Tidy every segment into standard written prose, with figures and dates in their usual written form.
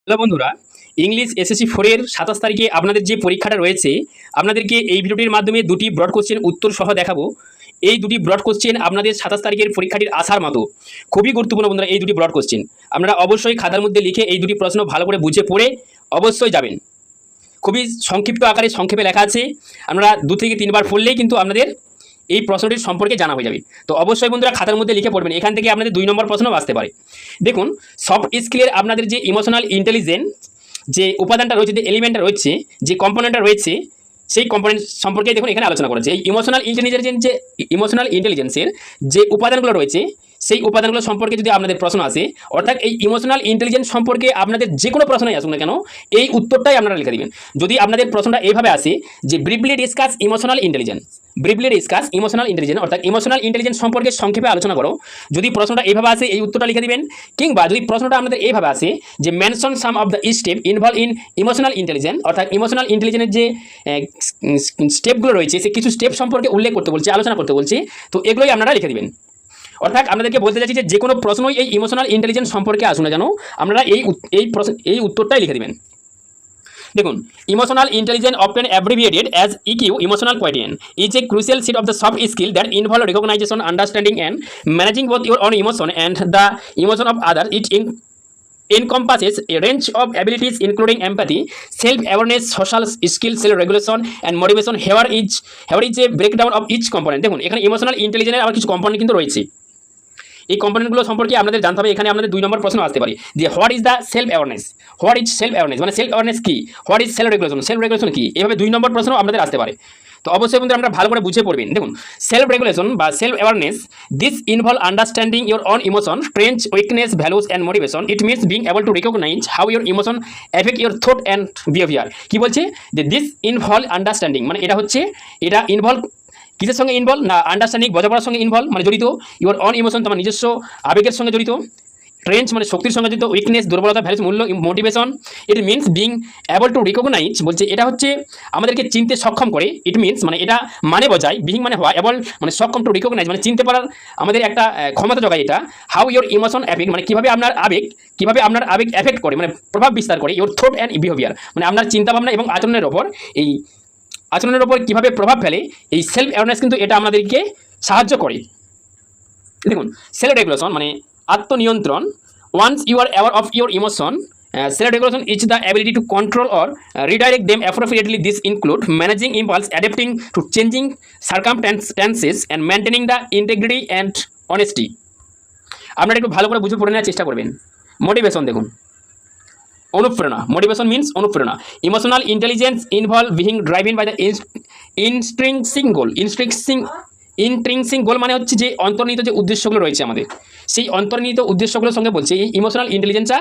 Hello বন্ধুরা, English SSC 4 এর 27 তারিখে আপনাদের যে পরীক্ষাটা রয়েছে, আপনাদেরকে এই ভিডিওটির মাধ্যমে দুটি ব্রড কোশ্চেন উত্তর সহ দেখাবো। এই দুটি ব্রড কোশ্চেন আপনাদের 27 তারিখের পরীক্ষাটির আসার মতো খুবই গুরুত্বপূর্ণ বন্ধুরা। এই দুটি ব্রড কোশ্চেন আপনারা অবশ্যই খাতার মধ্যে লিখে এই দুটি প্রশ্ন ভালো করে বুঝে পড়ে অবশ্যই যাবেন। খুবই সংক্ষিপ্ত আকারে সংক্ষেপে লেখা আছে, আমরা 2 থেকে 3 বার পড়লেই কিন্তু আপনাদের এই প্রশ্নটির সম্পর্কে জানা হয়ে যাবে। তো অবশ্যই বন্ধুরা খাতার মধ্যে লিখে পড়বেন, এখান থেকে আপনাদের 2 নম্বর প্রশ্ন আসতে পারে। দেখুন, সফট স্কিলের আপনাদের যে ইমোশনাল ইন্টেলিজেন্স যে উপাদানটা রয়েছে, যে এলিমেন্টটা রয়েছে, যে কম্পোনেন্টটা রয়েছে, সেই কম্পোনেন্ট সম্পর্কে দেখুন এখানে আলোচনা করেছে। এই ইমোশনাল ইন্টেলিজেন্সের যে উপাদানগুলো রয়েছে, সেই উপাদানগুলো সম্পর্কে যদি আপনাদের প্রশ্ন আসে, অর্থাৎ এই ইমোশনাল ইন্টেলিজেন্স সম্পর্কে আপনাদের যে কোনো প্রশ্নই আসুন না কেন, এই উত্তরটাই আপনারা লিখে দিবেন। যদি আপনাদের প্রশ্নটা এইভাবে আসে যে ব্রিফলি ডিসকাস ইমোশনাল ইন্টেলিজেন্স, অর্থাৎ ইমোশনাল ইন্টেলিজেন্স সম্পর্কে সংক্ষেপে আলোচনা করো, যদি প্রশ্নটা এইভাবে আসে এই উত্তরটা লিখে দিবেন। কিংবা যদি প্রশ্নটা আপনাদের এইভাবে আসে যে mention some of the step involve in emotional intelligence, অর্থাৎ ইমোশনাল ইন্টেলিজেন্সের যে স্টেপগুলো রয়েছে, সে কিছু স্টেপ সম্পর্কে উল্লেখ করতে বলছে, আলোচনা করতে বলছে, তো এগুলোই আপনারা লিখে দিবেন। অর্থাৎ আপনাদেরকে বলতে চাচ্ছি যে কোনো প্রশ্নই এই ইমোশনাল ইন্টেলিজেন্স সম্পর্কে আসুন না কেন, আপনারা এই উত্তরটাই লিখে দিবেন। দেখুন, emotional intelligence often abbreviated as EQ, emotional quotient, is a crucial set of the soft skill that involve recognisation, understanding and managing both your own emotion and the emotion of other. It encompasses a range of abilities including empathy, self-awareness, social skill, self-regulation and motivation. Here is a breakdown of each component. দেখুন, এখানে emotional ইন্টেলিজেন্সের আবার কিছু component কিন্তু রয়েছে। এই কম্পোনেন্টগুলো সম্পর্কে আপনাদের জানতে হবে। এখানে আপনাদের 2 নম্বর প্রশ্ন আসতে পারে যে what is the self awareness, মানে সেলফ অ্যাওয়ারনেস কি, হোয়াট ইজ সেলফ রেগুলেশন কি, এইভাবে 2 নম্বর প্রশ্ন আপনাদের আসতে পারে। তো অবশ্যই বন্ধু আমরা ভালো করে বুঝে পড়বেন। দেখুন, সেলফ রেগুলেশন বা self awareness, this involve understanding your own emotion, strength, weakness, values and motivation. It means being able to recognise how your emotion effect your thought and behaviour. কি বলছে যে দিস ইনভলভ আন্ডারস্ট্যান্ডিং, মানে এটা involve কিসের সঙ্গে involve না, understanding বোঝাপড়ার সঙ্গে ইনভলভ, মানে জড়িত, ইউর অন ইমোশন তোমার নিজস্ব আবেগের সঙ্গে জড়িত, ট্রেন্স মানে শক্তির সঙ্গে জড়িত, উইকনেস দুর্বলতা, ভ্যালুস মূল্য, motivation. It means being able to recognise, বলছে এটা হচ্ছে আমাদেরকে চিনতে সক্ষম করে। ইট মিনস মানে এটা মানে বোঝায়, বিং মানে হওয়া, এবল মানে সক্ষম, টু রিকগনাইজ মানে চিনতে পারার আমাদের একটা ক্ষমতা যোগায় এটা। হাউ ইউর ইমোশন এফেক্ট মানে কিভাবে আপনার আবেগ এফেক্ট করে, মানে প্রভাব বিস্তার করে, ইউর থট অ্যান্ড বিহেভিয়ার মানে আপনার চিন্তাভাবনা এবং আচরণের ওপর কীভাবে প্রভাব ফেলে। এই সেলফ অ্যাওয়ারনেস কিন্তু এটা আমাদেরকে সাহায্য করে। দেখুন, সেলফ রেগুলেশন মানে আত্মনিয়ন্ত্রণ। Once you are aware of your emotion, self regulation is the ability to control or redirect them appropriately. This include managing impulse, adapting to changing circumstances and maintaining the integrity and honesty. আপনারা একটু ভালো করে বুঝে পড়ে নেওয়ার চেষ্টা করবেন। Motivation, দেখুন অনুপ্রেরণা, মোটিভেশন মিনস অনুপ্রেরণা। Emotional intelligence involve being driven by the intrinsic goal মানে হচ্ছে যে অন্তর্নিহিত যে উদ্দেশ্যগুলো রয়েছে আমাদের, সেই অন্তর্নিহিত উদ্দেশ্যগুলোর সঙ্গে বলছে এই ইমোশনাল ইন্টেলিজেন্সটা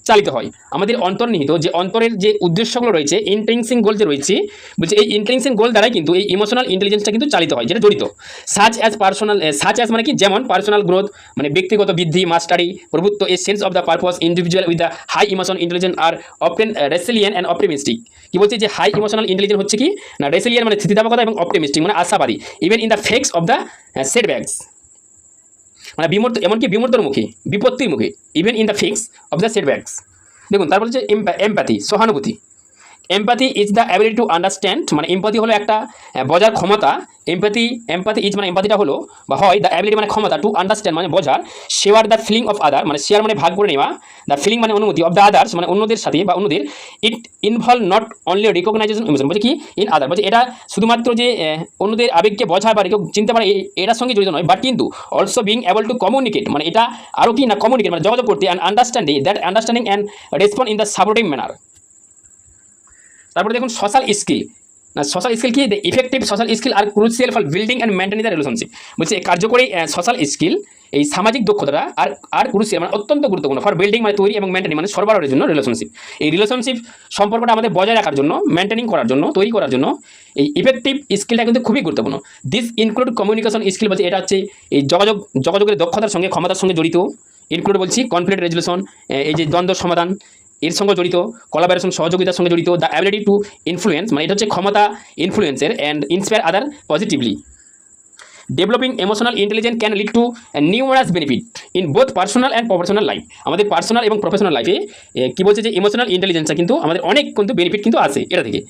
চালিত হয়। আমাদের অন্তর্নিহিত যে অন্তরের যে উদ্দেশ্যগুলো রয়েছে, ইন্ট্রিনসিক গোল যে রয়েছে, বলছে এই ইন্ট্রিনসিক গোল দ্বারাই কিন্তু এই ইমোশনাল ইন্টেলিজেন্সটা কিন্তু চালিত হয়, যেটা জড়িত। সাচ অ্যাজ মানে কি, যেমন পার্সোনাল গ্রোথ মানে ব্যক্তিগত বৃদ্ধি, মাস্টারি, প্রভুত্ব, a sense of the purpose. Individual with the high emotional intelligence are often resilient and optimistic. কি বলছে যে হাই ইমোশনাল ইন্টেলিজেন্স হচ্ছে কি না, রেসিলিয়েন্ট মানে স্থিতিস্থাপকতা এবং অপটিমিস্টিক মানে আশাবাদী। Even in the face of the setbacks মানে এমনকি বিপত্তির মুখে, even in the face of the setbacks. দেখুন, তারপর হচ্ছে এমপ্যাথি, সহানুভূতি। Empathy is the ability to understand, মানে এমপ্যাথি হলো একটা বোঝার ক্ষমতা। এমপ্যাথি ইজ মানে এমপ্যাথিটা হলো বা হয় দ্য অ্যাবিলিটি মানে ক্ষমতা, টু আন্ডারস্ট্যান্ড মানে বোঝার, share the feeling of other মানে শেয়ার মানে ভাগ করে নেওয়া, দ্য ফিলিং মানে অনুমতি, অফ দ্য আদার্স মানে অন্যদের সাথে বা অন্যদের। It involve not only recognisation emotion, বলছে কি ইন আদার, বলছে এটা শুধুমাত্র যে অন্যদের আবেগকে বোঝা বা চিনতে পারে এটার সঙ্গে জড়িত নয়, বাট কিন্তু also being able to communicate মানে এটা আরও কি না কমিউনিকেট মানে যোগাযোগ করতে, and understanding and respond in the supportive manner. তারপরে দেখুন সোশ্যাল স্কিল কি, the effective social skill are crucial for building and maintaining the relationship. বলছে কার্যকরী সোশ্যাল স্কিল এই সামাজিক দক্ষতাটা আর ক্রুশিয়াল মানে অত্যন্ত গুরুত্বপূর্ণ ফর বিল্ডিং মানে তৈরি এবং মেনটেনিং মানে সরবরাহের জন্য রিলেশনশিপ। এই রিলেশনশিপ সম্পর্কটা আমাদের বজায় রাখার জন্য, মেনটেনিং করার জন্য, তৈরি করার জন্য এই ইফেক্টিভ স্কিলটা কিন্তু খুবই গুরুত্বপূর্ণ। দিস ইনক্লুড কমিউনিকেশন স্কিল, বলছে এটা হচ্ছে এই যোগাযোগের দক্ষতার সঙ্গে, ক্ষমতার সঙ্গে জড়িত। ইনক্লুড বলছি কনফ্লিক্ট রেজলিউশন, এই যে দ্বন্দ্ব সমাধান এর সঙ্গে জড়িত, কোলাবোরেশন সহযোগিতার সঙ্গে জড়িত। দ্য অ্যাবিলিটি টু ইনফ্লুয়েন্স মানে এটা হচ্ছে ক্ষমতা ইনফ্লুয়েন্সের, and inspire other positively. Developing emotional intelligence can lead to numerous benefit in both personal and professional life. আমাদের পার্সোনাল এবং প্রফেশনাল লাইফে কী বলছে যে ইমোশনাল ইন্টেলিজেন্সটা কিন্তু আমাদের অনেক কিন্তু বেনিফিট কিন্তু আছে এটা থেকে।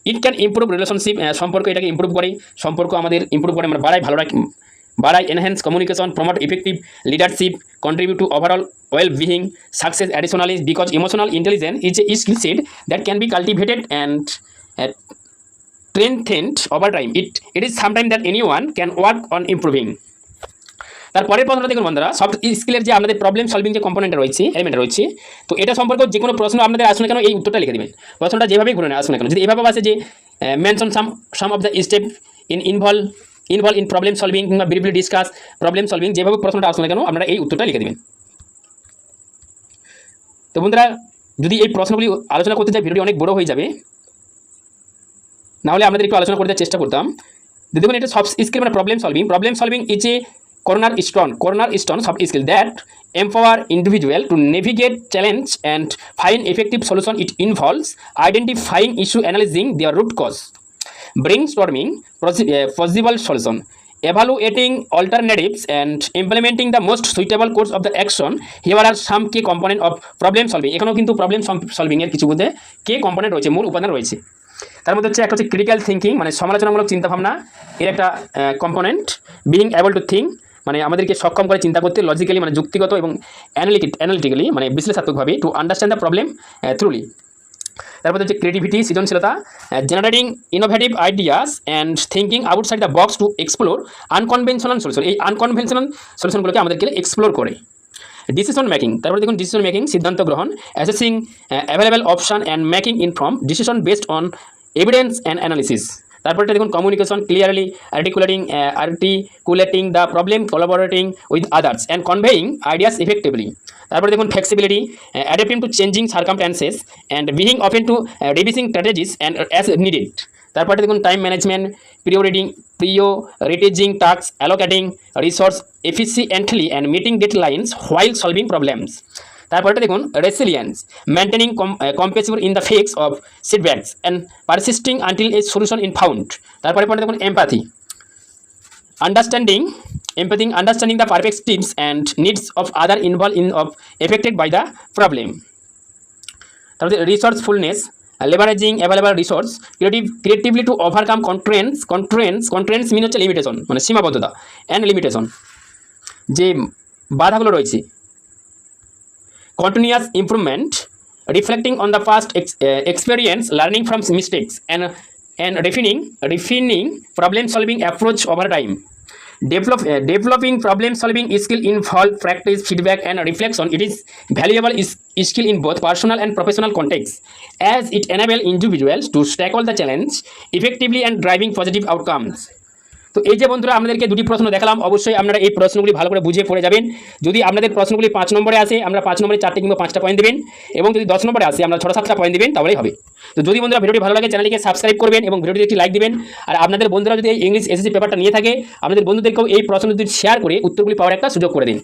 ইট ক্যান ইমপ্রুভ রিলেশনশিপ, সম্পর্ক এটাকে ইমপ্রুভ করে, সম্পর্ক আমাদের ইমপ্রুভ করে, আমরা বাড়াই, ভালো রাখি, বাড়াই, enhance communication, promote effective leadership, contribute to overall well being, success additionally because emotional intelligence is a skill set that can be cultivated and strengthened over time. It is sometimes that anyone can work on improving. তারপরের প্রশ্নটা দেখুন বন্ধুরা, soft স্কিলের যে আমাদের problem solving যে component রয়েছে, element রয়েছে, তো এটা সম্পর্কে যে কোনো প্রশ্ন আপনাদের আসুন না কেন এই উত্তরটা লিখে দেবেন। প্রশ্নটা যেভাবেই ঘুরে না আসুন না কেন, যদি এভাবে আসে যে mention some of the step involve in problem solving কিংবা ব্রিফলি ডিসকাস প্রবলেম সলভিং, যেভাবে প্রশ্নটা আসুন না কেন আপনারা এই উত্তরটা লিখে দেবেন। তো বন্ধুরা, যদি এই প্রশ্নগুলি আলোচনা করতে চাই ভিডিওটি অনেক বড় হয়ে যাবে, নাহলে আপনাদের একটু আলোচনা করতে চেষ্টা করতাম। দেখুন, এটা সফট স্কিল মানে problem solving is a cornerstone soft skill that empower individual to navigate challenge and find effective solution. It involves identifying issue, analyzing their root cause, brainstorming possible solution, evaluating alternatives, and implementing the most suitable course of the action. Here are some key component of problem solving. এখানেও কিন্তু problem solving এর কিছু মধ্যে কে component রয়েছে, মূল উপাদান রয়েছে। তার মধ্যে হচ্ছে একটা হচ্ছে ক্রিটিক্যাল থিঙ্কিং, মানে সমালোচনামূলক চিন্তাভাবনা, এর একটা component. Being able to think, মানে আমাদেরকে সক্ষম করে চিন্তা করতে, লজিক্যালি মানে যুক্তিগত এবং অ্যানালিটিক্যালি মানে বিশ্লেষণাত্মকভাবে, to understand the problem thoroughly. তারপর হচ্ছে ক্রিয়েটিভিটি, সৃজনশীলতা, generating innovative ideas and thinking outside the box to explore unconventional solution. এই আনকনভেনশনাল সলিউশনগুলোকে আমাদেরকে এক্সপ্লোর করে। ডিসিশন মেকিং, তারপরে দেখুন ডিসিশন মেকিং, সিদ্ধান্ত গ্রহণ, assessing available option and making inform decision based on evidence and analysis. তারপরটা দেখুন communication, clearly articulating the problem, collaborating with others and conveying ideas effectively. তারপরে দেখুন flexibility, adapting to changing circumstances and being open to revising strategies and as needed. তারপরে দেখুন time management, prioritising task, allocating resource efficiently and meeting deadlines while solving problems. তারপরটা দেখুন resilience, maintaining composable in the face of সেটব্যাকস and persisting until a solution in found. তারপরে দেখুন empathy, understanding the perspectives and needs of other involve in of affected by the problem. তারপরে resourcefulness, leveraging available resource creatively to overcome constraints mean হচ্ছে limitation, মানে সীমাবদ্ধতা and limitation, যে বাধাগুলো রয়েছে। Continuous improvement, reflecting on the past experience, learning from mistakes, and refining problem-solving approach over time. Developing problem-solving skill involve practice, feedback, and reflection. It is valuable skill in both personal and professional contexts, as it enables individuals to tackle the challenge effectively and driving positive outcomes. তো এই যে বন্ধুরা আমাদেরকে দুটি প্রশ্ন দেখালাম, অবশ্যই আপনারা এই প্রশ্নগুলি ভালো করে বুঝিয়ে পড়ে যাবেন। যদি আপনাদের প্রশ্নগুলি 5 নম্বরে আসে, আমরা 5 নম্বরে 4টে কিংবা 5টা পয়েন্ট দেবেন, এবং যদি 10 নম্বরে আসে আমরা 6-7টা পয়েন্ট দেবেন, তাহলেই হবে। তো যদি বন্ধুরা ভিডিওটি ভালো লাগে চ্যানেলটিকে সাবস্ক্রাইব করবেন এবং ভিডিওটি একটি লাইক দিবেন। আর আপনাদের বন্ধুরা যদি এই ইংলিশ এসএসসি পেপারটা নিয়ে থাকে, আপনাদের বন্ধুদেরকেও এই প্রশ্ন যদি শেয়ার করে উত্তরগুলি পাওয়ার একটা সুযোগ করে দিন।